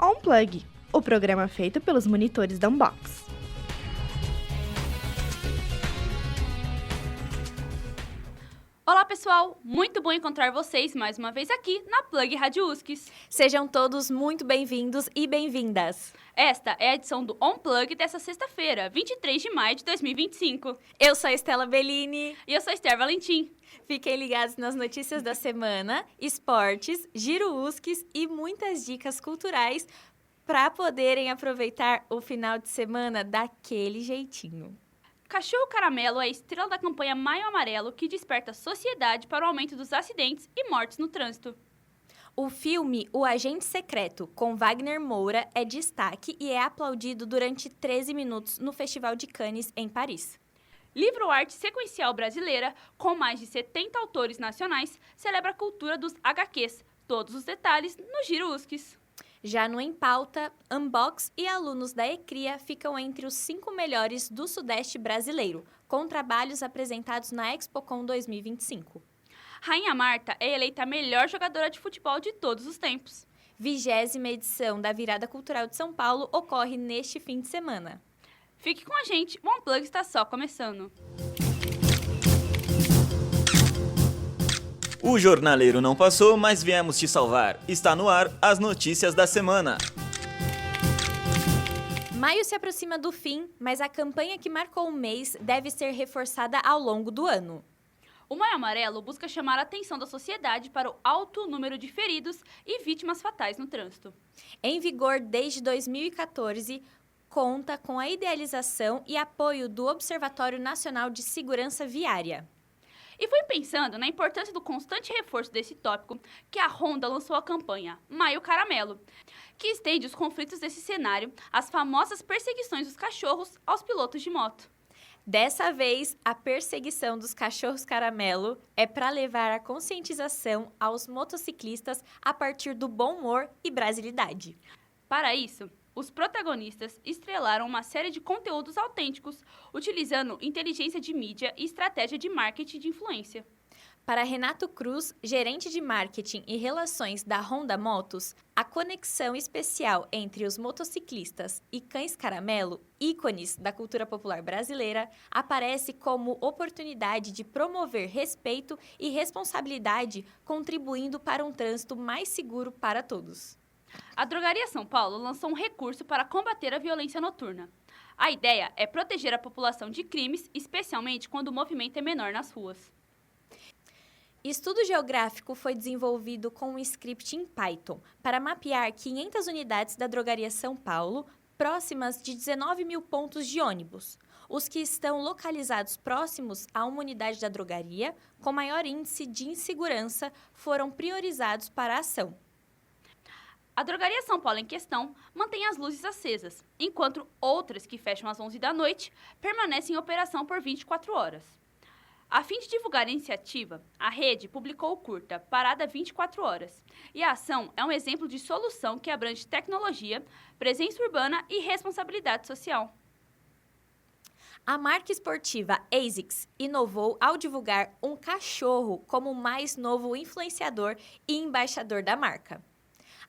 Unplug, o programa feito pelos monitores da Unbox. Olá pessoal, muito bom encontrar vocês mais uma vez aqui na Plug Rádio USCS. Sejam todos muito bem-vindos e bem-vindas. Esta é a edição do Unplug dessa sexta-feira, 23 de maio de 2025. Eu sou a Estela Bellini. E eu sou a Esther Valentim. Fiquem ligados nas notícias da semana, esportes, giro USCS e muitas dicas culturais para poderem aproveitar o final de semana daquele jeitinho. Cachorro Caramelo é a estrela da campanha Maio Amarelo que desperta a sociedade para o aumento dos acidentes e mortes no trânsito. O filme O Agente Secreto, com Wagner Moura, é destaque e é aplaudido durante 13 minutos no Festival de Cannes, em Paris. Livro Arte Sequencial Brasileira, com mais de 70 autores nacionais, celebra a cultura dos HQs. Todos os detalhes no Giro USCS. Já no Em Pauta, Unbox e alunos da ECRIA ficam entre os 5 melhores do Sudeste brasileiro, com trabalhos apresentados na ExpoCon 2025. Rainha Marta é eleita a melhor jogadora de futebol de todos os tempos. 20ª edição da Virada Cultural de São Paulo ocorre neste fim de semana. Fique com a gente, o Unplug está só começando. O jornaleiro não passou, mas viemos te salvar. Está no ar as notícias da semana. Maio se aproxima do fim, mas a campanha que marcou o mês deve ser reforçada ao longo do ano. O Maio Amarelo busca chamar a atenção da sociedade para o alto número de feridos e vítimas fatais no trânsito. Em vigor desde 2014, conta com a idealização e apoio do Observatório Nacional de Segurança Viária. E foi pensando na importância do constante reforço desse tópico que a Honda lançou a campanha Maio Caramelo, que estende os conflitos desse cenário às famosas perseguições dos cachorros aos pilotos de moto. Dessa vez, a perseguição dos cachorros caramelo é para levar a conscientização aos motociclistas a partir do bom humor e brasilidade. Para isso, os protagonistas estrelaram uma série de conteúdos autênticos, utilizando inteligência de mídia e estratégia de marketing de influência. Para Renato Cruz, gerente de marketing e relações da Honda Motos, a conexão especial entre os motociclistas e cães caramelo, ícones da cultura popular brasileira, aparece como oportunidade de promover respeito e responsabilidade, contribuindo para um trânsito mais seguro para todos. A Drogaria São Paulo lançou um recurso para combater a violência noturna. A ideia é proteger a população de crimes, especialmente quando o movimento é menor nas ruas. Estudo geográfico foi desenvolvido com um script em Python para mapear 500 unidades da Drogaria São Paulo, próximas de 19 mil pontos de ônibus. Os que estão localizados próximos a uma unidade da drogaria, com maior índice de insegurança, foram priorizados para a ação. A Drogaria São Paulo em questão mantém as luzes acesas, enquanto outras que fecham às 11 da noite permanecem em operação por 24 horas. A fim de divulgar a iniciativa, a rede publicou o curta Parada 24 Horas, e a ação é um exemplo de solução que abrange tecnologia, presença urbana e responsabilidade social. A marca esportiva ASICS inovou ao divulgar um cachorro como o mais novo influenciador e embaixador da marca.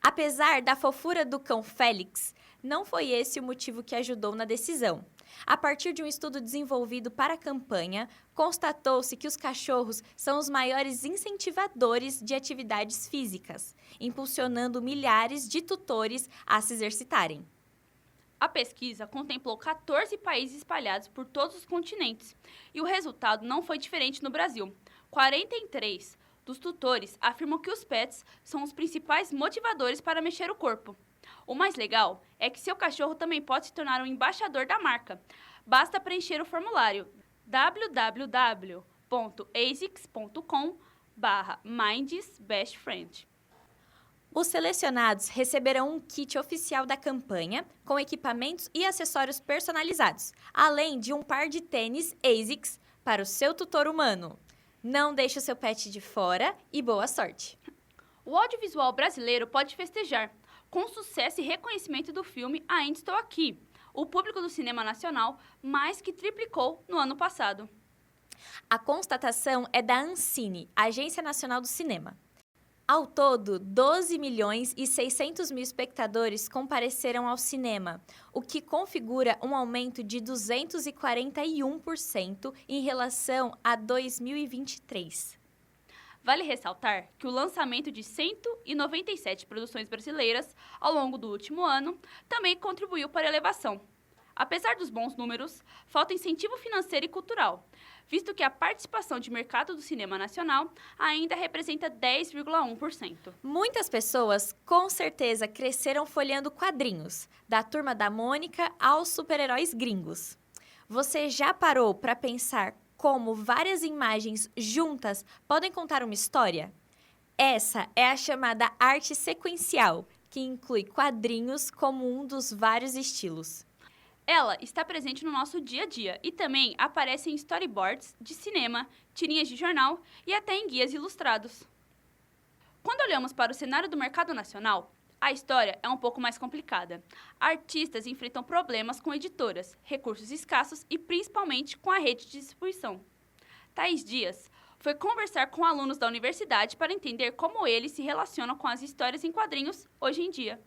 Apesar da fofura do cão Félix, não foi esse o motivo que ajudou na decisão. A partir de um estudo desenvolvido para a campanha, constatou-se que os cachorros são os maiores incentivadores de atividades físicas, impulsionando milhares de tutores a se exercitarem. A pesquisa contemplou 14 países espalhados por todos os continentes, e o resultado não foi diferente no Brasil. 43 dos tutores afirmam que os pets são os principais motivadores para mexer o corpo. O mais legal é que seu cachorro também pode se tornar um embaixador da marca. Basta preencher o formulário www.asics.com/mindsbestfriend. Os selecionados receberão um kit oficial da campanha, com equipamentos e acessórios personalizados, além de um par de tênis ASICS para o seu tutor humano. Não deixe o seu pet de fora e boa sorte! O audiovisual brasileiro pode festejar. Com o sucesso e reconhecimento do filme Ainda Estou Aqui, o público do cinema nacional mais que triplicou no ano passado. A constatação é da Ancine, Agência Nacional do Cinema. Ao todo, 12 milhões e 600 mil espectadores compareceram ao cinema, o que configura um aumento de 241% em relação a 2023. Vale ressaltar que o lançamento de 197 produções brasileiras ao longo do último ano também contribuiu para a elevação. Apesar dos bons números, falta incentivo financeiro e cultural, visto que a participação de mercado do cinema nacional ainda representa 10,1%. Muitas pessoas, com certeza, cresceram folheando quadrinhos, da Turma da Mônica aos super-heróis gringos. Você já parou para pensar como várias imagens juntas podem contar uma história? Essa é a chamada arte sequencial, que inclui quadrinhos como um dos vários estilos. Ela está presente no nosso dia a dia e também aparece em storyboards de cinema, tirinhas de jornal e até em guias ilustrados. Quando olhamos para o cenário do mercado nacional, a história é um pouco mais complicada. Artistas enfrentam problemas com editoras, recursos escassos e principalmente com a rede de distribuição. Thaís Dias foi conversar com alunos da universidade para entender como eles se relacionam com as histórias em quadrinhos hoje em dia.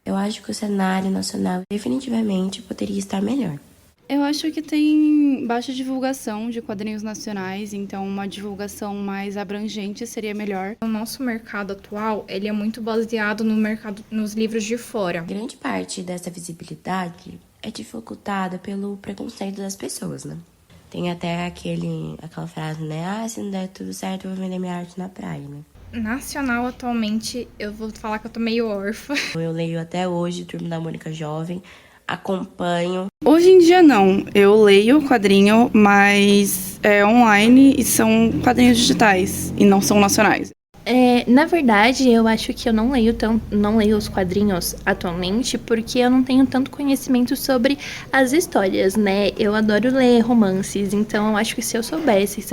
Eu acho que o cenário nacional definitivamente poderia estar melhor. Eu acho que tem baixa divulgação de quadrinhos nacionais, então uma divulgação mais abrangente seria melhor. O nosso mercado atual, ele é muito baseado nos livros de fora. Grande parte dessa visibilidade é dificultada pelo preconceito das pessoas, né? Tem até aquela frase, né? Ah, se não der tudo certo, eu vou vender minha arte na praia, né? Nacional, atualmente, eu vou falar que eu tô meio órfã. Eu leio até hoje Turma da Mônica Jovem, acompanho. Hoje em dia não, eu leio quadrinho, mas é online e são quadrinhos digitais e não são nacionais. Na verdade, eu acho que eu não leio os quadrinhos atualmente porque eu não tenho tanto conhecimento sobre as histórias, né? Eu adoro ler romances, então eu acho que se eu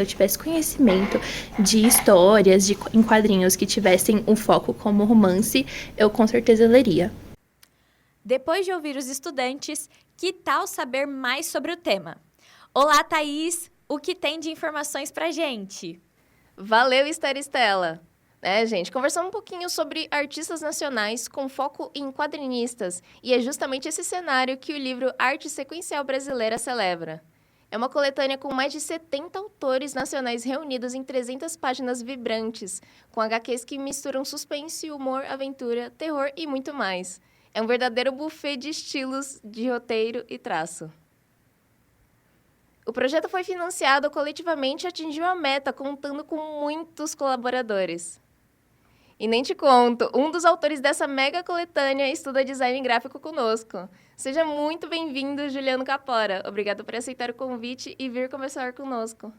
tivesse conhecimento de histórias em quadrinhos que tivessem um foco como romance, eu com certeza leria. Depois de ouvir os estudantes, que tal saber mais sobre o tema? Olá, Thaís! O que tem de informações pra gente? Valeu, Estela! Gente, conversamos um pouquinho sobre artistas nacionais com foco em quadrinistas, e é justamente esse cenário que o livro Arte Sequencial Brasileira celebra. É uma coletânea com mais de 70 autores nacionais reunidos em 300 páginas vibrantes, com HQs que misturam suspense, humor, aventura, terror e muito mais. É um verdadeiro buffet de estilos, de roteiro e traço. O projeto foi financiado coletivamente e atingiu a meta, contando com muitos colaboradores. E nem te conto, um dos autores dessa mega coletânea estuda design gráfico conosco. Seja muito bem-vindo, Juliano Capora. Obrigado por aceitar o convite e vir conversar conosco.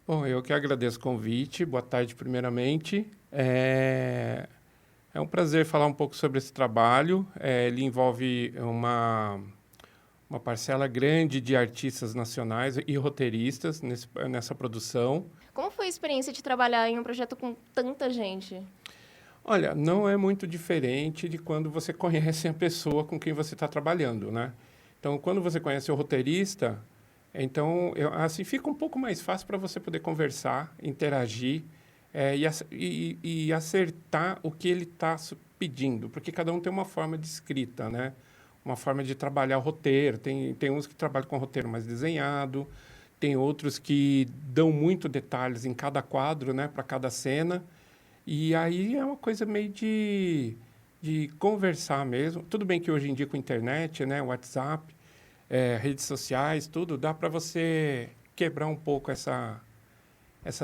Bom, eu que agradeço o convite. Boa tarde, primeiramente. É um prazer falar um pouco sobre esse trabalho. Ele envolve uma parcela grande de artistas nacionais e roteiristas nessa produção. Como foi a experiência de trabalhar em um projeto com tanta gente? Olha, não é muito diferente de quando você conhece a pessoa com quem você está trabalhando, né? Então, quando você conhece o roteirista, então, assim, fica um pouco mais fácil para você poder conversar, interagir e acertar o que ele está pedindo, porque cada um tem uma forma de escrita, né? Uma forma de trabalhar o roteiro. Tem uns que trabalham com roteiro mais desenhado, tem outros que dão muito detalhes em cada quadro, né, para cada cena. E aí é uma coisa meio de conversar mesmo. Tudo bem que hoje em dia com a internet, né, WhatsApp, redes sociais, tudo, dá para você quebrar um pouco essa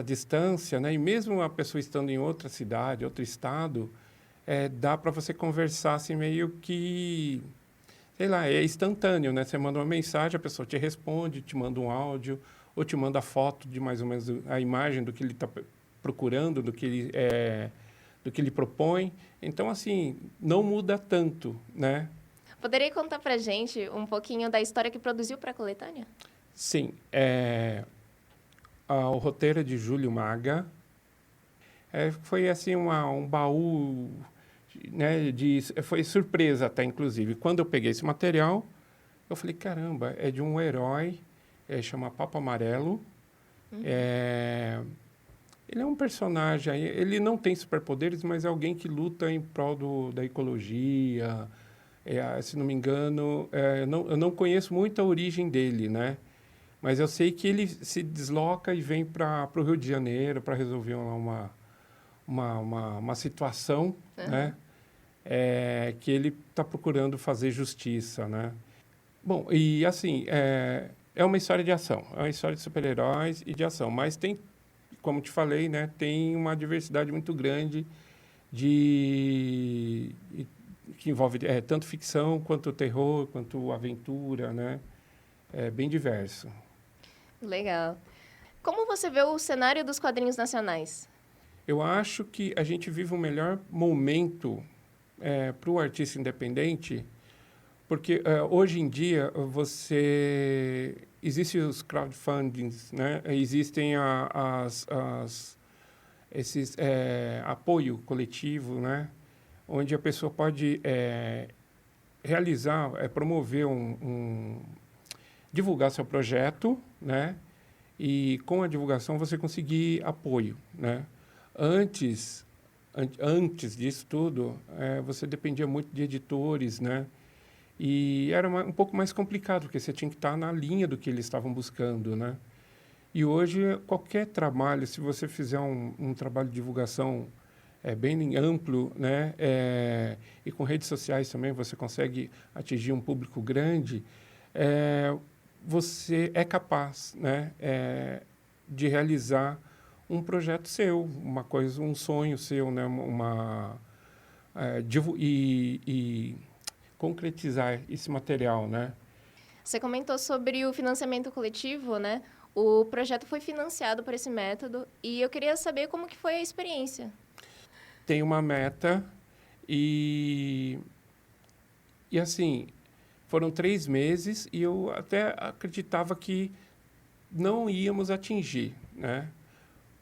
distância, né? E mesmo a pessoa estando em outra cidade, outro estado, dá para você conversar assim meio que, sei lá, é instantâneo, né? Você manda uma mensagem, a pessoa te responde, te manda um áudio, ou te manda foto de mais ou menos a imagem do que ele está procurando, do que ele propõe. Então, assim, não muda tanto, né? Poderia contar pra gente um pouquinho da história que produziu para a coletânea? Sim. O roteiro é de Júlio Maga. Foi, assim, um baú, né, foi surpresa até, inclusive. Quando eu peguei esse material, eu falei, caramba, é de um herói, chama Papo Amarelo. Ele é um personagem, ele não tem superpoderes, mas é alguém que luta em prol da ecologia. Se não me engano, eu não conheço muito a origem dele, né? Mas eu sei que ele se desloca e vem para o Rio de Janeiro para resolver uma situação, né? Que ele está procurando fazer justiça, né? Bom, e assim, é uma história de ação, é uma história de super-heróis e de ação, mas tem, como te falei, né, tem uma diversidade muito grande que envolve tanto ficção, quanto terror, quanto aventura, né? É bem diverso. Legal. Como você vê o cenário dos quadrinhos nacionais? Eu acho que a gente vive o melhor momento para o artista independente, porque hoje em dia existem os crowdfundings, né? Existem esses apoio coletivo, né? Onde a pessoa pode realizar, promover divulgar seu projeto, né? E com a divulgação você conseguir apoio, né? Antes disso tudo, você dependia muito de editores, né? E era um pouco mais complicado, porque você tinha que estar na linha do que eles estavam buscando, né? E hoje, qualquer trabalho, se você fizer um trabalho de divulgação bem amplo, né? E com redes sociais também você consegue atingir um público grande, você é capaz, né? De realizar um projeto seu, um sonho seu, né? E concretizar esse material, né? Você comentou sobre o financiamento coletivo, né? O projeto foi financiado por esse método e eu queria saber como que foi a experiência. Tem uma meta e assim, foram 3 meses e eu até acreditava que não íamos atingir, né?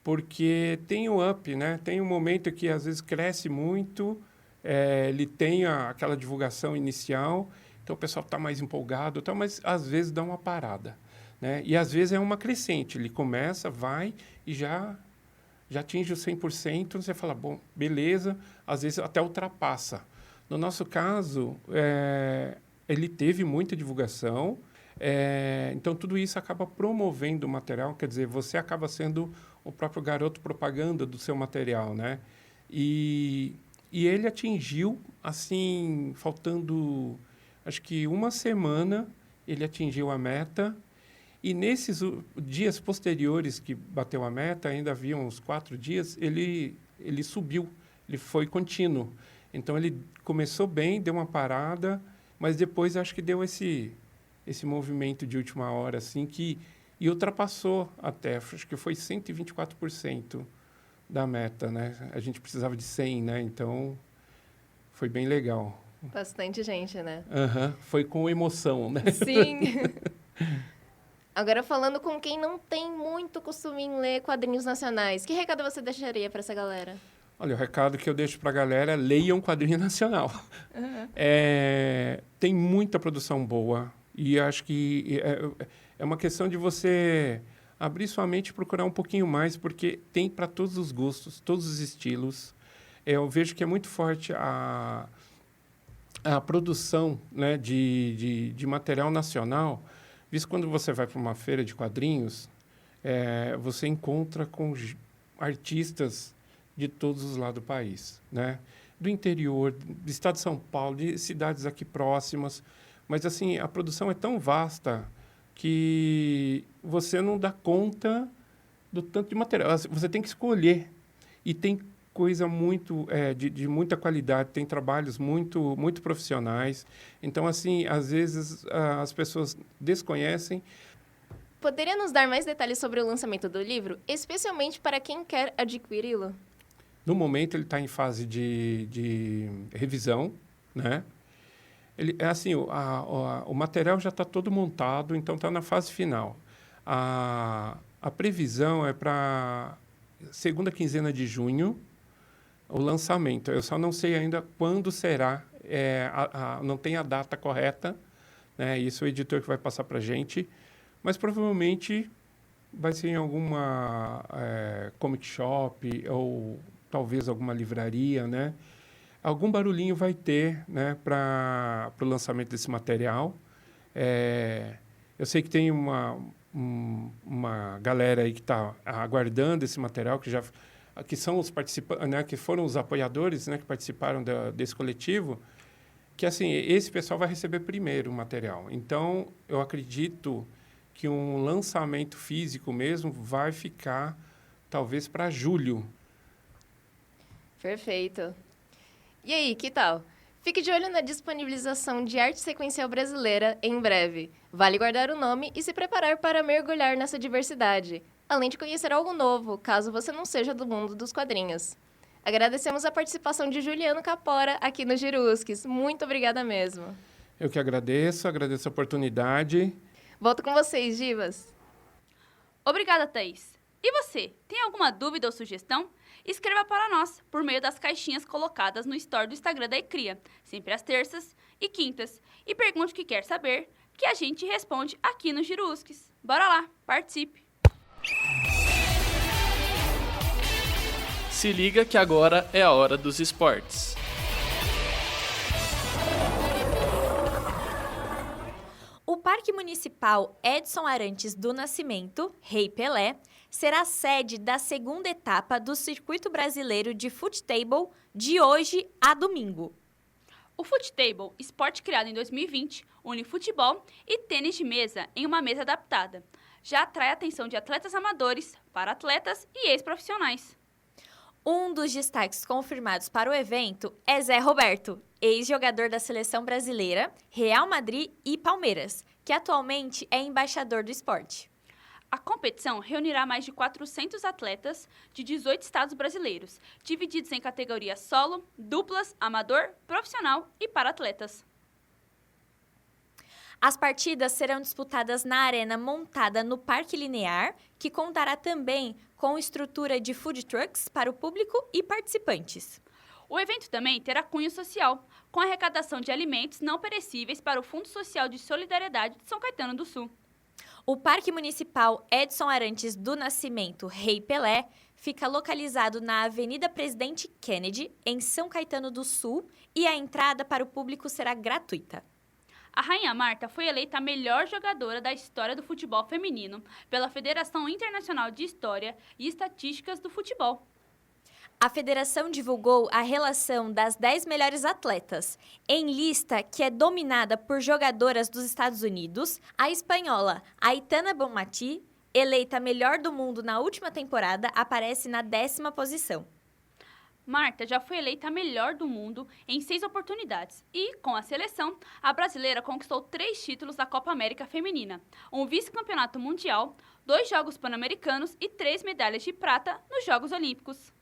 Porque tem o up, né? Tem um momento que às vezes cresce muito, ele tem aquela divulgação inicial, então o pessoal está mais empolgado, mas às vezes dá uma parada, né? E às vezes é uma crescente, ele começa, vai e já atinge o 100%, você fala, bom, beleza, às vezes até ultrapassa. No nosso caso, ele teve muita divulgação, então tudo isso acaba promovendo o material, quer dizer, você acaba sendo o próprio garoto propaganda do seu material, né? E ele atingiu, assim, faltando, acho que 1 semana, ele atingiu a meta. E nesses dias posteriores que bateu a meta, ainda havia uns 4 dias, ele subiu, ele foi contínuo. Então, ele começou bem, deu uma parada, mas depois acho que deu esse movimento de última hora, assim, e ultrapassou até, acho que foi 124% da meta, né? A gente precisava de 100, né? Então, foi bem legal. Bastante gente, né? Foi com emoção, né? Sim. Agora, falando com quem não tem muito costume em ler quadrinhos nacionais, que recado você deixaria para essa galera? Olha, o recado que eu deixo para a galera é leiam quadrinho nacional. Tem muita produção boa e acho que é uma questão de você abrir sua mente e procurar um pouquinho mais, porque tem para todos os gostos, todos os estilos. Eu vejo que é muito forte a produção, né, de material nacional. Visto quando você vai para uma feira de quadrinhos, você encontra com artistas de todos os lados do país, né? Do interior, do estado de São Paulo, de cidades aqui próximas. Mas, assim, a produção é tão vasta que você não dá conta do tanto de material. Você tem que escolher. E tem coisa muito de muita qualidade, tem trabalhos muito, muito profissionais. Então, assim, às vezes as pessoas desconhecem. Poderia nos dar mais detalhes sobre o lançamento do livro, especialmente para quem quer adquiri-lo? No momento, ele está em fase de revisão, né? O material já está todo montado, então está na fase final. A previsão é para segunda quinzena de junho, o lançamento. Eu só não sei ainda quando será, não tem a data correta, né? Isso é o editor que vai passar para a gente, mas provavelmente vai ser em alguma comic shop ou talvez alguma livraria, né? Algum barulhinho vai ter, né, para o lançamento desse material. Eu sei que tem uma galera aí que está aguardando esse material, que são os participantes, né, que foram os apoiadores, né, que participaram desse coletivo, que assim, esse pessoal vai receber primeiro o material. Então, eu acredito que um lançamento físico mesmo vai ficar talvez para julho. Perfeito. E aí, que tal? Fique de olho na disponibilização de arte sequencial brasileira em breve. Vale guardar o nome e se preparar para mergulhar nessa diversidade, além de conhecer algo novo, caso você não seja do mundo dos quadrinhos. Agradecemos a participação de Juliano Capora aqui no Girusques. Muito obrigada mesmo. Eu que agradeço a oportunidade. Volto com vocês, divas. Obrigada, Thaís. E você, tem alguma dúvida ou sugestão? Escreva para nós por meio das caixinhas colocadas no story do Instagram da Ecria, sempre às terças e quintas. E pergunte o que quer saber, que a gente responde aqui no Girusques. Bora lá, participe! Se liga que agora é a hora dos esportes. O Parque Municipal Edson Arantes do Nascimento, Rei Pelé, será sede da segunda etapa do Circuito Brasileiro de Footable de hoje a domingo. O Footable, esporte criado em 2020, une futebol e tênis de mesa em uma mesa adaptada. Já atrai a atenção de atletas amadores, para-atletas e ex-profissionais. Um dos destaques confirmados para o evento é Zé Roberto, ex-jogador da Seleção Brasileira, Real Madrid e Palmeiras, que atualmente é embaixador do esporte. A competição reunirá mais de 400 atletas de 18 estados brasileiros, divididos em categorias solo, duplas, amador, profissional e para-atletas. As partidas serão disputadas na arena montada no Parque Linear, que contará também com estrutura de food trucks para o público e participantes. O evento também terá cunho social, com arrecadação de alimentos não perecíveis para o Fundo Social de Solidariedade de São Caetano do Sul. O Parque Municipal Edson Arantes do Nascimento Rei Pelé fica localizado na Avenida Presidente Kennedy, em São Caetano do Sul, e a entrada para o público será gratuita. A Rainha Marta foi eleita a melhor jogadora da história do futebol feminino pela Federação Internacional de História e Estatísticas do Futebol. A federação divulgou a relação das 10 melhores atletas. Em lista que é dominada por jogadoras dos Estados Unidos, a espanhola Aitana Bonmatí, eleita a melhor do mundo na última temporada, aparece na 10ª posição. Marta já foi eleita a melhor do mundo em 6 oportunidades e, com a seleção, a brasileira conquistou 3 títulos da Copa América Feminina, um vice-campeonato mundial, 2 Jogos Pan-Americanos e 3 medalhas de prata nos Jogos Olímpicos.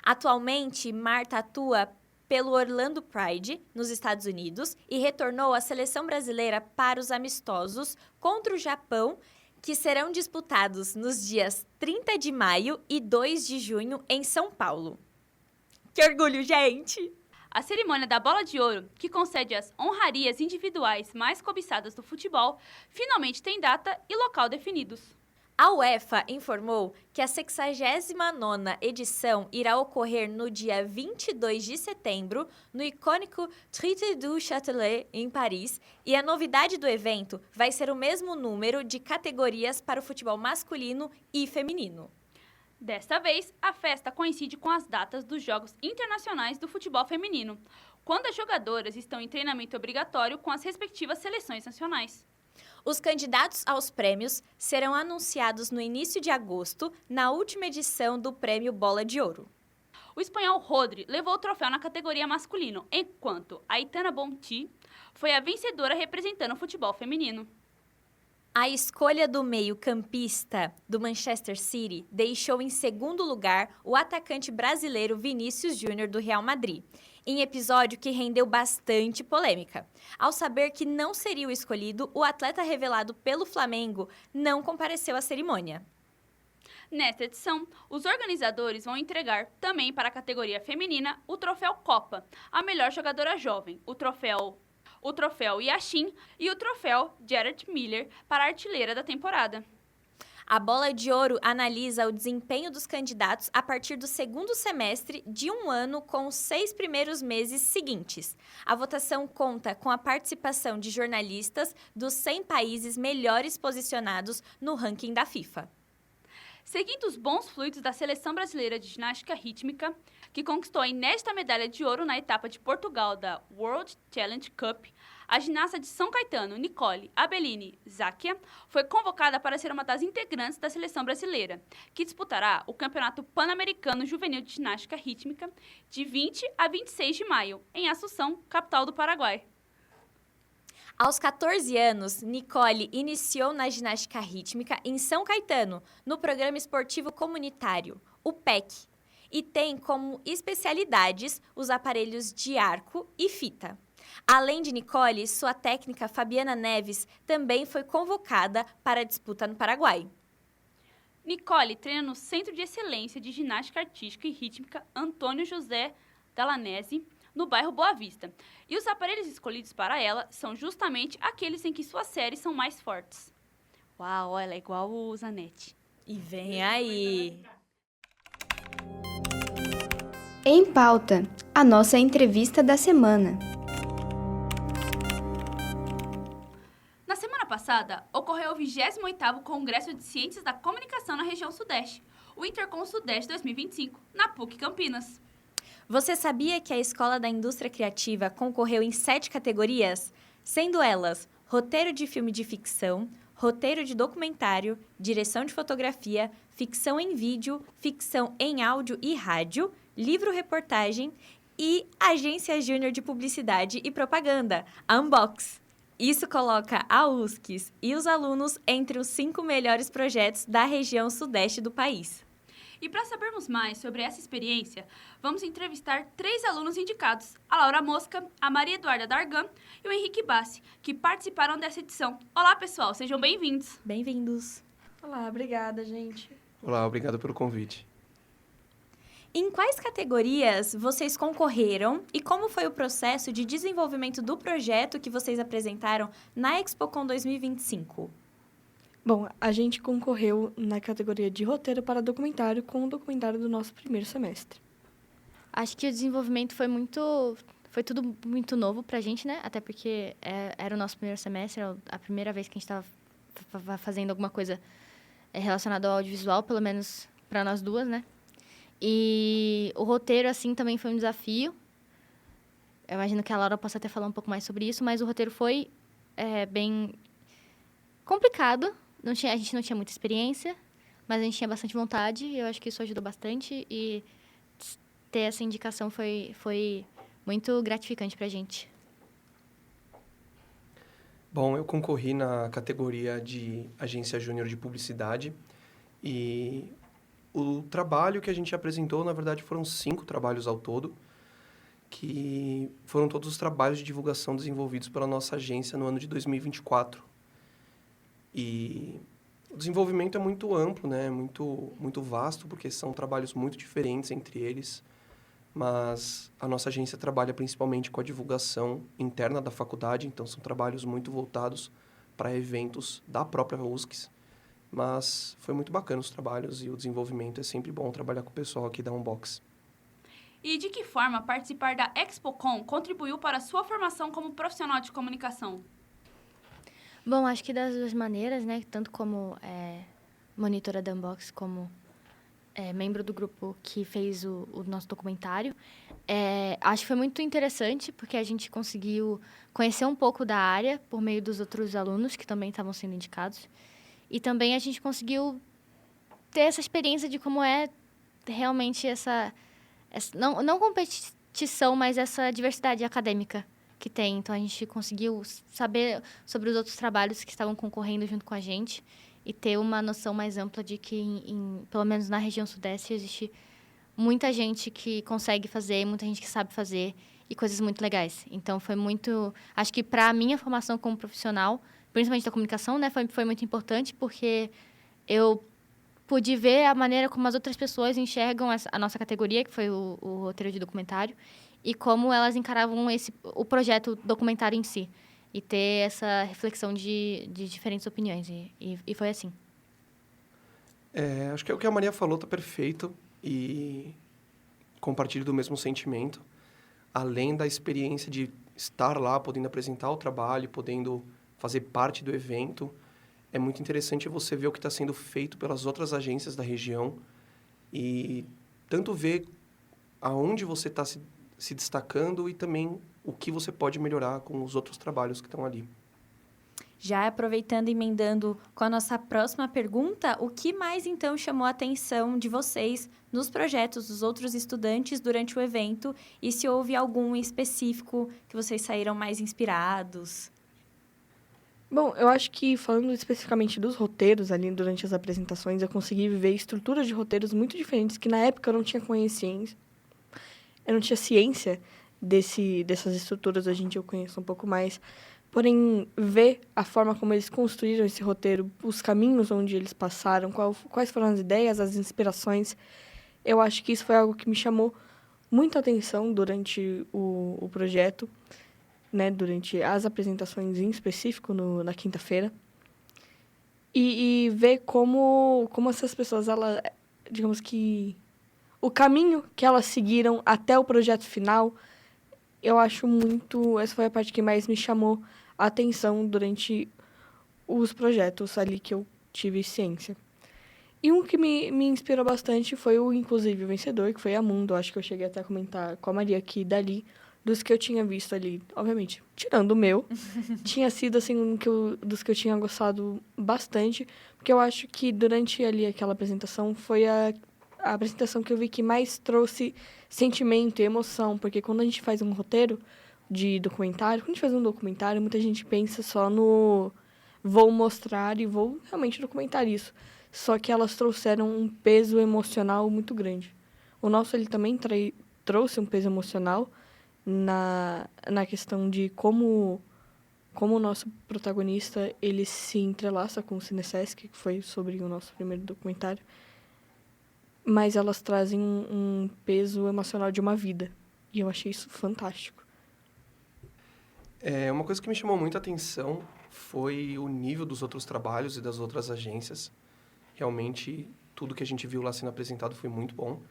Atualmente, Marta atua pelo Orlando Pride, nos Estados Unidos, e retornou à seleção brasileira para os amistosos contra o Japão, que serão disputados nos dias 30 de maio e 2 de junho em São Paulo. Que orgulho, gente! A cerimônia da Bola de Ouro, que concede as honrarias individuais mais cobiçadas do futebol, finalmente tem data e local definidos. A UEFA informou que a 69ª edição irá ocorrer no dia 22 de setembro, no icônico Traité du Châtelet, em Paris, e a novidade do evento vai ser o mesmo número de categorias para o futebol masculino e feminino. Desta vez, a festa coincide com as datas dos Jogos Internacionais do Futebol Feminino, quando as jogadoras estão em treinamento obrigatório com as respectivas seleções nacionais. Os candidatos aos prêmios serão anunciados no início de agosto, na última edição do Prêmio Bola de Ouro. O espanhol Rodri levou o troféu na categoria masculino, enquanto Aitana Bonmatí foi a vencedora representando o futebol feminino. A escolha do meio-campista do Manchester City deixou em segundo lugar o atacante brasileiro Vinícius Júnior do Real Madrid, em episódio que rendeu bastante polêmica. Ao saber que não seria o escolhido, o atleta revelado pelo Flamengo não compareceu à cerimônia. Nesta edição, os organizadores vão entregar também para a categoria feminina o troféu Copa, a melhor jogadora jovem, o troféu Yashin e o troféu Jared Miller para a artilheira da temporada. A Bola de Ouro analisa o desempenho dos candidatos a partir do segundo semestre de um ano com os 6 primeiros meses seguintes. A votação conta com a participação de jornalistas dos 100 países melhores posicionados no ranking da FIFA. Seguindo os bons fluidos da Seleção Brasileira de Ginástica Rítmica, que conquistou a inédita medalha de ouro na etapa de Portugal da World Challenge Cup, a ginasta de São Caetano, Nicole Abellini Záquia, foi convocada para ser uma das integrantes da seleção brasileira, que disputará o Campeonato Pan-Americano Juvenil de Ginástica Rítmica de 20 a 26 de maio, em Assunção, capital do Paraguai. Aos 14 anos, Nicole iniciou na ginástica rítmica em São Caetano, no Programa Esportivo Comunitário, o PEC, e tem como especialidades os aparelhos de arco e fita. Além de Nicole, sua técnica Fabiana Neves também foi convocada para a disputa no Paraguai. Nicole treina no Centro de Excelência de Ginástica Artística e Rítmica Antônio José Dalanese, no bairro Boa Vista. E os aparelhos escolhidos para ela são justamente aqueles em que suas séries são mais fortes. Uau, ela é igual o Zanetti. E vem aí! Em pauta, a nossa entrevista da semana. Na semana passada, ocorreu o 28º Congresso de Ciências da Comunicação na região Sudeste, o Intercom Sudeste 2025, na PUC Campinas. Você sabia que a Escola da Indústria Criativa concorreu em 7 categorias? Sendo elas roteiro de filme de ficção, roteiro de documentário, direção de fotografia, ficção em vídeo, ficção em áudio e rádio, livro-reportagem e Agência Júnior de Publicidade e Propaganda, a Unbox. Isso coloca a USCS e os alunos entre os 5 melhores projetos da região sudeste do país. E para sabermos mais sobre essa experiência, vamos entrevistar 3 alunos indicados, a Laura Mosca, a Maria Eduarda Dargan e o Henrique Bassi, que participaram dessa edição. Olá, pessoal, sejam bem-vindos. Bem-vindos. Olá, obrigada, gente. Olá, obrigado pelo convite. Em quais categorias vocês concorreram e como foi o processo de desenvolvimento do projeto que vocês apresentaram na ExpoCon 2025? Bom, a gente concorreu na categoria de roteiro para documentário com o documentário do nosso primeiro semestre. Acho que o desenvolvimento foi tudo muito novo pra gente, né? Até porque era o nosso primeiro semestre, era a primeira vez que a gente estava fazendo alguma coisa relacionada ao audiovisual, pelo menos para nós duas, né? E o roteiro, assim, também foi um desafio. Eu imagino que a Laura possa até falar um pouco mais sobre isso, mas o roteiro foi bem complicado. A gente não tinha muita experiência, mas a gente tinha bastante vontade, e eu acho que isso ajudou bastante, e ter essa indicação foi muito gratificante pra gente. Bom, eu concorri na categoria de Agência Júnior de Publicidade, e o trabalho que a gente apresentou, na verdade, foram 5 trabalhos ao todo, que foram todos os trabalhos de divulgação desenvolvidos pela nossa agência no ano de 2024. E o desenvolvimento é muito amplo, né? Muito vasto, porque são trabalhos muito diferentes entre eles. Mas a nossa agência trabalha principalmente com a divulgação interna da faculdade, então são trabalhos muito voltados para eventos da própria USCS. Mas foi muito bacana os trabalhos e o desenvolvimento. É sempre bom trabalhar com o pessoal aqui da Unbox. E de que forma participar da ExpoCon contribuiu para a sua formação como profissional de comunicação? Bom, acho que das duas maneiras, né? Tanto como monitora da Unbox, como membro do grupo que fez o nosso documentário. Acho que foi muito interessante, porque a gente conseguiu conhecer um pouco da área por meio dos outros alunos que também estavam sendo indicados. E também a gente conseguiu ter essa experiência de como é realmente essa não competição, mas essa diversidade acadêmica que tem. Então, a gente conseguiu saber sobre os outros trabalhos que estavam concorrendo junto com a gente e ter uma noção mais ampla de que, pelo menos na região sudeste, existe muita gente que consegue fazer, muita gente que sabe fazer e coisas muito legais. Então, foi muito... Acho que para a minha formação como profissional, principalmente da comunicação, né, foi muito importante, porque eu pude ver a maneira como as outras pessoas enxergam a nossa categoria, que foi o roteiro de documentário, e como elas encaravam o projeto documentário em si. E ter essa reflexão de diferentes opiniões. E foi assim. Acho que é o que a Maria falou, tá perfeito. E compartilho do mesmo sentimento. Além da experiência de estar lá, podendo apresentar o trabalho, podendo fazer parte do evento, é muito interessante você ver o que está sendo feito pelas outras agências da região e tanto ver aonde você está se destacando e também o que você pode melhorar com os outros trabalhos que estão ali. Já aproveitando e emendando com a nossa próxima pergunta, o que mais então chamou a atenção de vocês nos projetos dos outros estudantes durante o evento e se houve algum específico que vocês saíram mais inspirados? Bom, eu acho que falando especificamente dos roteiros ali durante as apresentações, eu consegui ver estruturas de roteiros muito diferentes que na época eu não tinha ciência dessas estruturas. Hoje em dia eu conheço um pouco mais. Porém, ver a forma como eles construíram esse roteiro, os caminhos onde eles passaram, quais foram as ideias, as inspirações, eu acho que isso foi algo que me chamou muita atenção durante o projeto, né, durante as apresentações em específico na quinta-feira. E ver como essas pessoas, digamos que o caminho que elas seguiram até o projeto final, eu acho essa foi a parte que mais me chamou a atenção durante os projetos ali que eu tive ciência. E um que me inspirou bastante foi inclusive, o vencedor, que foi a Mundo. Acho que eu cheguei até a comentar com a Maria aqui dali, dos que eu tinha visto ali, obviamente, tirando o meu, tinha sido, assim, dos que eu tinha gostado bastante, porque eu acho que durante ali aquela apresentação foi a apresentação que eu vi que mais trouxe sentimento e emoção, porque quando a gente faz um roteiro de documentário, quando a gente faz um documentário, muita gente pensa só no vou mostrar e vou realmente documentar isso. Só que elas trouxeram um peso emocional muito grande. O nosso, ele também trouxe um peso emocional na questão de como o nosso protagonista, ele se entrelaça com o Cinesesc, que foi sobre o nosso primeiro documentário, mas elas trazem um peso emocional de uma vida. E eu achei isso fantástico. Uma coisa que me chamou muita atenção foi o nível dos outros trabalhos e das outras agências. Realmente, tudo que a gente viu lá sendo apresentado foi muito bom.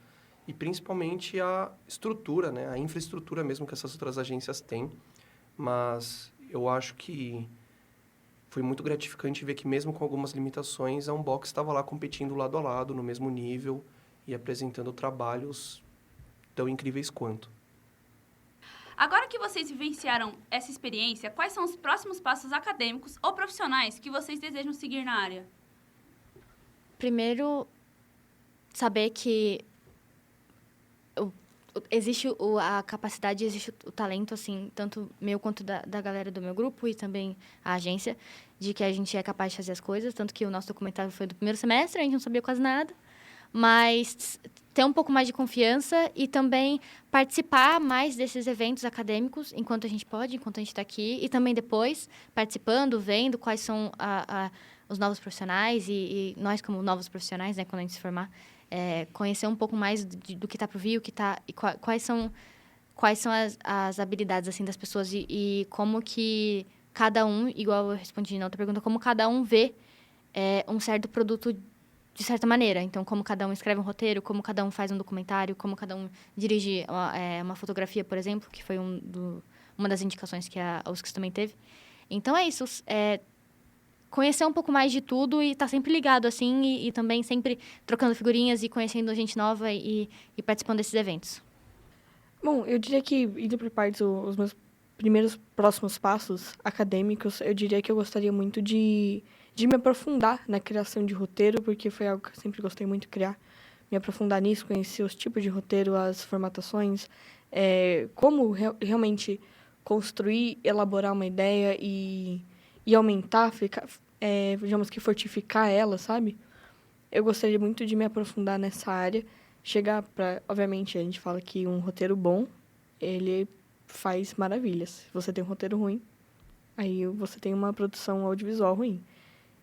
E, principalmente, a estrutura, né? A infraestrutura mesmo que essas outras agências têm. Mas eu acho que foi muito gratificante ver que, mesmo com algumas limitações, a Unbox estava lá competindo lado a lado, no mesmo nível, e apresentando trabalhos tão incríveis quanto. Agora que vocês vivenciaram essa experiência, quais são os próximos passos acadêmicos ou profissionais que vocês desejam seguir na área? Primeiro, saber que existe a capacidade, existe o talento, assim, tanto meu quanto da galera do meu grupo e também a agência, de que a gente é capaz de fazer as coisas. Tanto que o nosso documentário foi do primeiro semestre, a gente não sabia quase nada. Mas ter um pouco mais de confiança e também participar mais desses eventos acadêmicos enquanto a gente pode, enquanto a gente está aqui. E também depois, participando, vendo quais são os novos profissionais e nós como novos profissionais, né, quando a gente se formar, conhecer um pouco mais do que está por vir, quais são as habilidades assim das pessoas e como que cada um, igual eu respondi na outra pergunta, como cada um vê um certo produto de certa maneira. Então, como cada um escreve um roteiro, como cada um faz um documentário, como cada um dirige uma fotografia, por exemplo, que foi uma das indicações que a USCS também teve. Então, é isso. Conhecer um pouco mais de tudo e estar sempre ligado, assim, e também sempre trocando figurinhas e conhecendo gente nova e participando desses eventos. Bom, eu diria que, indo para parte os meus primeiros próximos passos acadêmicos, eu diria que eu gostaria muito de me aprofundar na criação de roteiro, porque foi algo que eu sempre gostei muito de criar. Me aprofundar nisso, conhecer os tipos de roteiro, as formatações, como realmente construir, elaborar uma ideia e aumentar, digamos que fortificar ela, sabe? Eu gostaria muito de me aprofundar nessa área, chegar para... Obviamente, a gente fala que um roteiro bom, ele faz maravilhas. Se você tem um roteiro ruim, aí você tem uma produção audiovisual ruim.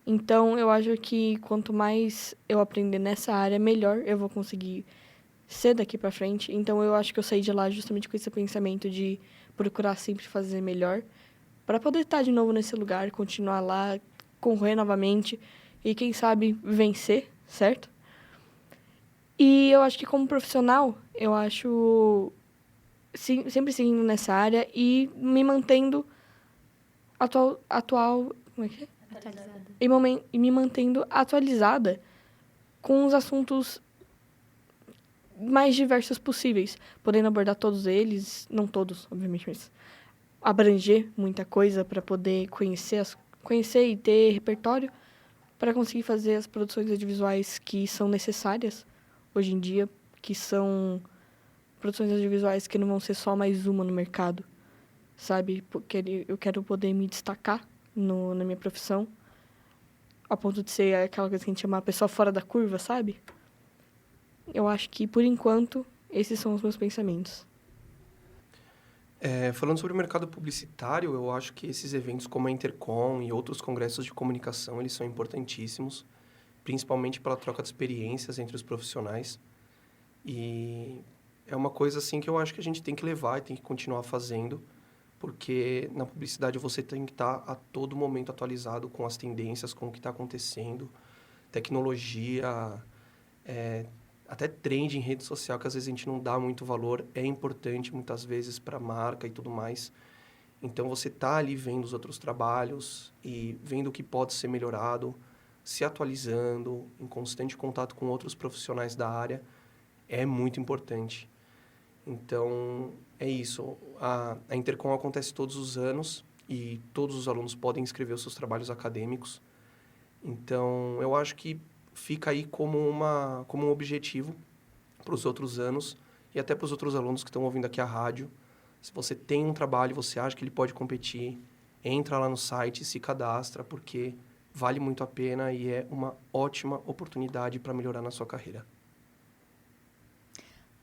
Então, eu acho que quanto mais eu aprender nessa área, melhor eu vou conseguir ser daqui para frente. Então, eu acho que eu saí de lá justamente com esse pensamento de procurar sempre fazer melhor, para poder estar de novo nesse lugar, continuar lá, concorrer novamente e, quem sabe, vencer, certo? E eu acho que como profissional, eu acho sempre seguindo nessa área e me mantendo como é que é? Atualizada. E me mantendo atualizada com os assuntos mais diversos possíveis, podendo abordar todos eles, não todos, obviamente, mas abranger muita coisa para poder conhecer e ter repertório para conseguir fazer as produções audiovisuais que são necessárias hoje em dia, que são produções audiovisuais que não vão ser só mais uma no mercado, sabe? Porque eu quero poder me destacar na minha profissão, a ponto de ser aquela coisa que a gente chama a pessoa fora da curva, sabe? Eu acho que, por enquanto, esses são os meus pensamentos. Falando sobre o mercado publicitário, eu acho que esses eventos como a Intercom e outros congressos de comunicação, eles são importantíssimos, principalmente pela troca de experiências entre os profissionais. E é uma coisa assim que eu acho que a gente tem que levar e tem que continuar fazendo, porque na publicidade você tem que estar a todo momento atualizado com as tendências, com o que está acontecendo, tecnologia, até trend em rede social, que às vezes a gente não dá muito valor, é importante muitas vezes para a marca e tudo mais. Então, você está ali vendo os outros trabalhos e vendo o que pode ser melhorado, se atualizando, em constante contato com outros profissionais da área, é muito importante. Então, é isso. A Intercom acontece todos os anos e todos os alunos podem inscrever os seus trabalhos acadêmicos. Então, eu acho que fica aí como um objetivo para os outros anos e até para os outros alunos que estão ouvindo aqui a rádio. Se você tem um trabalho, você acha que ele pode competir, entra lá no site, se cadastra, porque vale muito a pena e é uma ótima oportunidade para melhorar na sua carreira.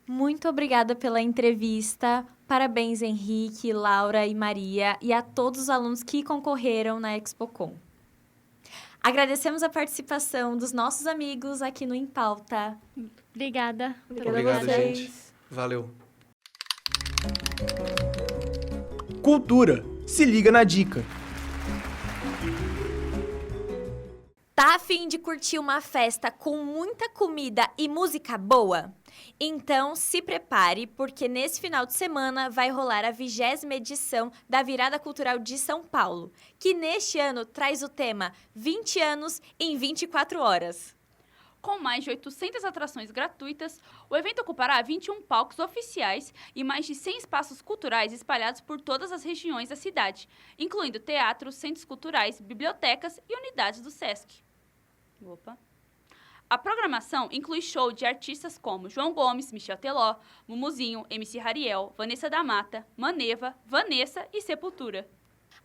Muito obrigada pela entrevista. Parabéns, Henrique, Laura e Maria, e a todos os alunos que concorreram na ExpoCom. Agradecemos a participação dos nossos amigos aqui no Em Pauta. Obrigada. Obrigado, gente. Valeu. Cultura. Se liga na dica. Tá a fim de curtir uma festa com muita comida e música boa? Então, se prepare, porque nesse final de semana vai rolar a 20ª edição da Virada Cultural de São Paulo, que neste ano traz o tema 20 anos em 24 horas. Com mais de 800 atrações gratuitas, o evento ocupará 21 palcos oficiais e mais de 100 espaços culturais espalhados por todas as regiões da cidade, incluindo teatros, centros culturais, bibliotecas e unidades do SESC. A programação inclui show de artistas como João Gomes, Michel Teló, Mumuzinho, MC Rariel, Vanessa da Mata, Maneva, Vanessa e Sepultura.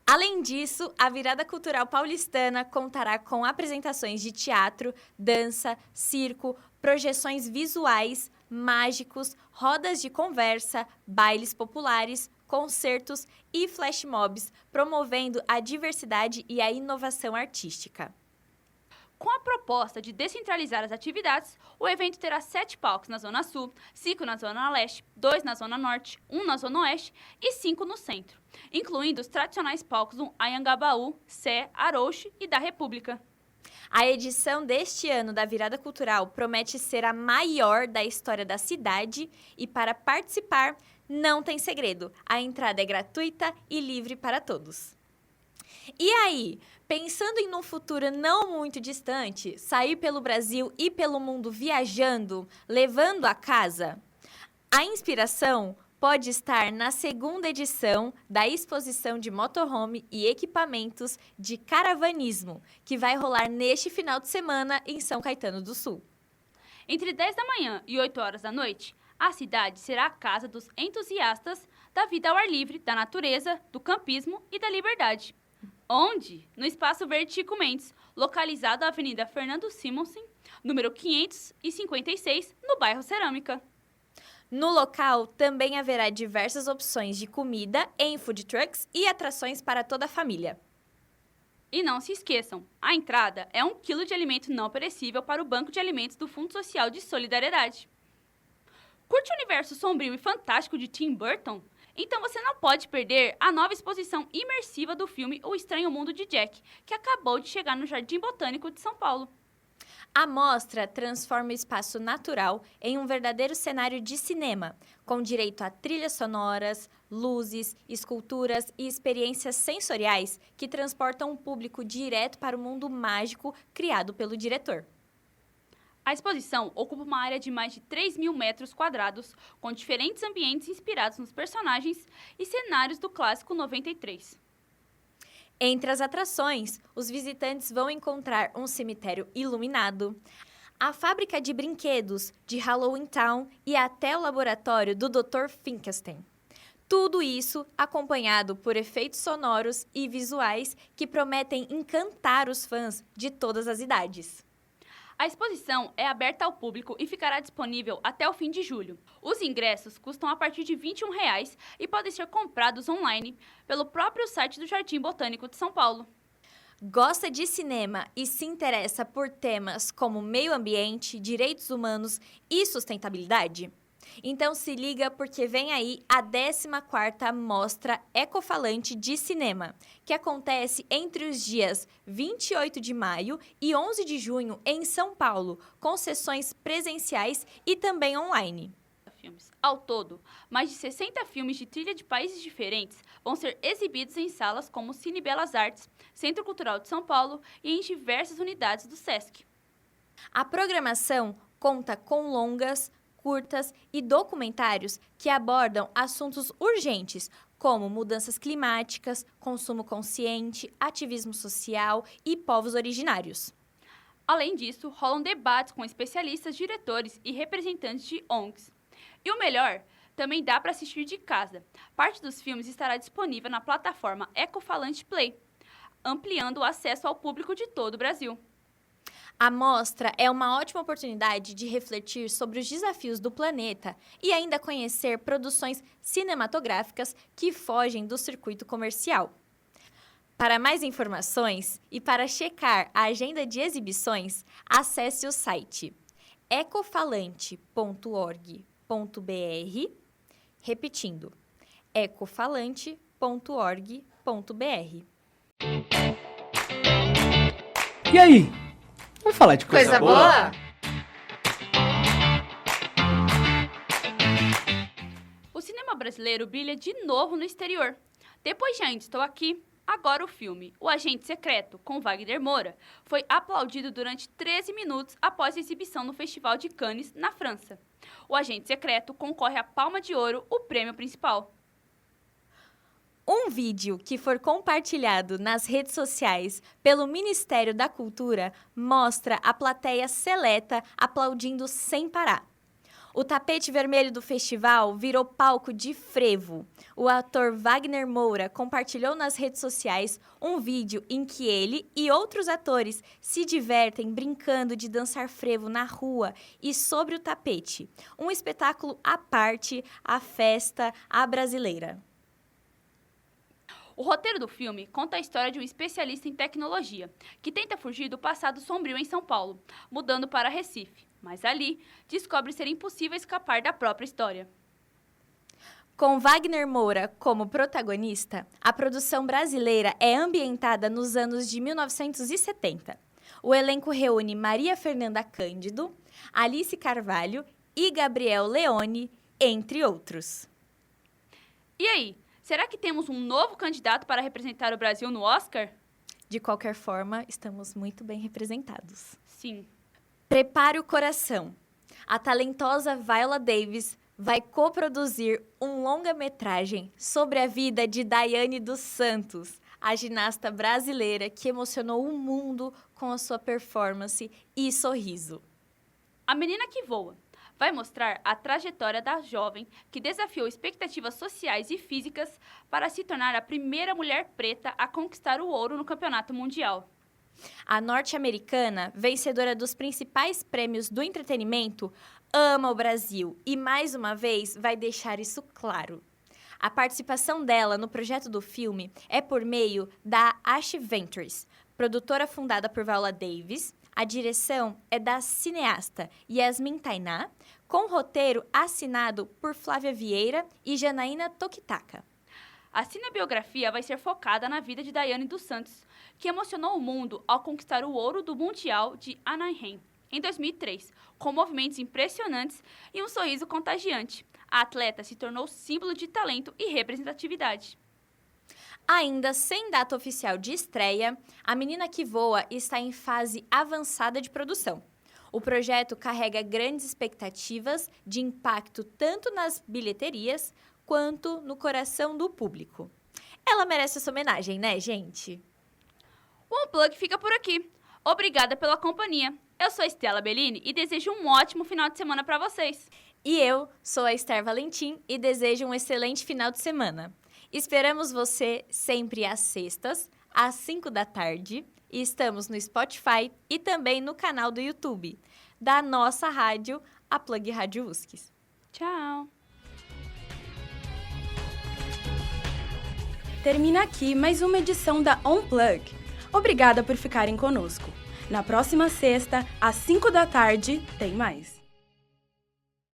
Além disso, a Virada Cultural Paulistana contará com apresentações de teatro, dança, circo, projeções visuais, mágicos, rodas de conversa, bailes populares, concertos e flash mobs, promovendo a diversidade e a inovação artística. Com a proposta de descentralizar as atividades, o evento terá 7 palcos na Zona Sul, 5 na Zona Leste, 2 na Zona Norte, 1 na Zona Oeste e 5 no Centro, incluindo os tradicionais palcos do Anhangabaú, Sé, Arouche e da República. A edição deste ano da Virada Cultural promete ser a maior da história da cidade e, para participar, não tem segredo. A entrada é gratuita e livre para todos. E aí, pensando em um futuro não muito distante, sair pelo Brasil e pelo mundo viajando, levando a casa? A inspiração pode estar na 2ª edição da exposição de motorhome e equipamentos de caravanismo, que vai rolar neste final de semana em São Caetano do Sul. Entre 10 da manhã e 8 horas da noite, a cidade será a casa dos entusiastas da vida ao ar livre, da natureza, do campismo e da liberdade. Onde? No Espaço Verde Chico Mendes, localizado na Avenida Fernando Simonsen, número 556, no bairro Cerâmica. No local, também haverá diversas opções de comida em food trucks e atrações para toda a família. E não se esqueçam, a entrada é 1 quilo de alimento não perecível para o Banco de Alimentos do Fundo Social de Solidariedade. Curte o universo sombrio e fantástico de Tim Burton? Então você não pode perder a nova exposição imersiva do filme O Estranho Mundo de Jack, que acabou de chegar no Jardim Botânico de São Paulo. A mostra transforma o espaço natural em um verdadeiro cenário de cinema, com direito a trilhas sonoras, luzes, esculturas e experiências sensoriais que transportam o público direto para o mundo mágico criado pelo diretor. A exposição ocupa uma área de mais de 3.000 metros quadrados, com diferentes ambientes inspirados nos personagens e cenários do clássico 93. Entre as atrações, os visitantes vão encontrar um cemitério iluminado, a fábrica de brinquedos de Halloween Town e até o laboratório do Dr. Finkelstein. Tudo isso acompanhado por efeitos sonoros e visuais que prometem encantar os fãs de todas as idades. A exposição é aberta ao público e ficará disponível até o fim de julho. Os ingressos custam a partir de R$ 21 e podem ser comprados online pelo próprio site do Jardim Botânico de São Paulo. Gosta de cinema e se interessa por temas como meio ambiente, direitos humanos e sustentabilidade? Então se liga porque vem aí a 14ª Mostra Ecofalante de Cinema, que acontece entre os dias 28 de maio e 11 de junho em São Paulo, com sessões presenciais e também online. Ao todo, mais de 60 filmes de trilha de países diferentes vão ser exibidos em salas como o Cine Belas Artes, Centro Cultural de São Paulo e em diversas unidades do SESC. A programação conta com longas, curtas e documentários que abordam assuntos urgentes, como mudanças climáticas, consumo consciente, ativismo social e povos originários. Além disso, rolam debates com especialistas, diretores e representantes de ONGs. E o melhor, também dá para assistir de casa. Parte dos filmes estará disponível na plataforma Ecofalante Play, ampliando o acesso ao público de todo o Brasil. A mostra é uma ótima oportunidade de refletir sobre os desafios do planeta e ainda conhecer produções cinematográficas que fogem do circuito comercial. Para mais informações e para checar a agenda de exibições, acesse o site ecofalante.org.br, repetindo, ecofalante.org.br. E aí? Vamos falar de coisa boa? O cinema brasileiro brilha de novo no exterior. Depois de Ainda Estou Aqui, agora o filme O Agente Secreto, com Wagner Moura, foi aplaudido durante 13 minutos após a exibição no Festival de Cannes, na França. O Agente Secreto concorre à Palma de Ouro, o prêmio principal. Um vídeo que for compartilhado nas redes sociais pelo Ministério da Cultura mostra a plateia seleta aplaudindo sem parar. O tapete vermelho do festival virou palco de frevo. O ator Wagner Moura compartilhou nas redes sociais um vídeo em que ele e outros atores se divertem brincando de dançar frevo na rua e sobre o tapete. Um espetáculo à parte, a festa à brasileira. O roteiro do filme conta a história de um especialista em tecnologia, que tenta fugir do passado sombrio em São Paulo, mudando para Recife. Mas ali, descobre ser impossível escapar da própria história. Com Wagner Moura como protagonista, a produção brasileira é ambientada nos anos de 1970. O elenco reúne Maria Fernanda Cândido, Alice Carvalho e Gabriel Leone, entre outros. E aí? Será que temos um novo candidato para representar o Brasil no Oscar? De qualquer forma, estamos muito bem representados. Sim. Prepare o coração. A talentosa Viola Davis vai coproduzir um longa-metragem sobre a vida de Daiane dos Santos, a ginasta brasileira que emocionou o mundo com a sua performance e sorriso. A Menina que Voa vai mostrar a trajetória da jovem que desafiou expectativas sociais e físicas para se tornar a primeira mulher preta a conquistar o ouro no Campeonato Mundial. A norte-americana, vencedora dos principais prêmios do entretenimento, ama o Brasil e, mais uma vez, vai deixar isso claro. A participação dela no projeto do filme é por meio da Ash Ventures, produtora fundada por Viola Davis. A direção é da cineasta Yasmin Tainá, com roteiro assinado por Flávia Vieira e Janaína Tokitaka. A cinebiografia vai ser focada na vida de Daiane dos Santos, que emocionou o mundo ao conquistar o ouro do Mundial de Anaheim, em 2003, com movimentos impressionantes e um sorriso contagiante. A atleta se tornou símbolo de talento e representatividade. Ainda sem data oficial de estreia, A Menina que Voa está em fase avançada de produção. O projeto carrega grandes expectativas de impacto tanto nas bilheterias quanto no coração do público. Ela merece essa homenagem, né, gente? O Unplug fica por aqui. Obrigada pela companhia. Eu sou a Estela Bellini e desejo um ótimo final de semana para vocês. E eu sou a Esther Valentim e desejo um excelente final de semana. Esperamos você sempre às sextas, às 5 da tarde. E estamos no Spotify e também no canal do YouTube da nossa rádio, a Plug Rádio USCS. Tchau! Termina aqui mais uma edição da Unplug. Obrigada por ficarem conosco. Na próxima sexta, às 5 da tarde, tem mais.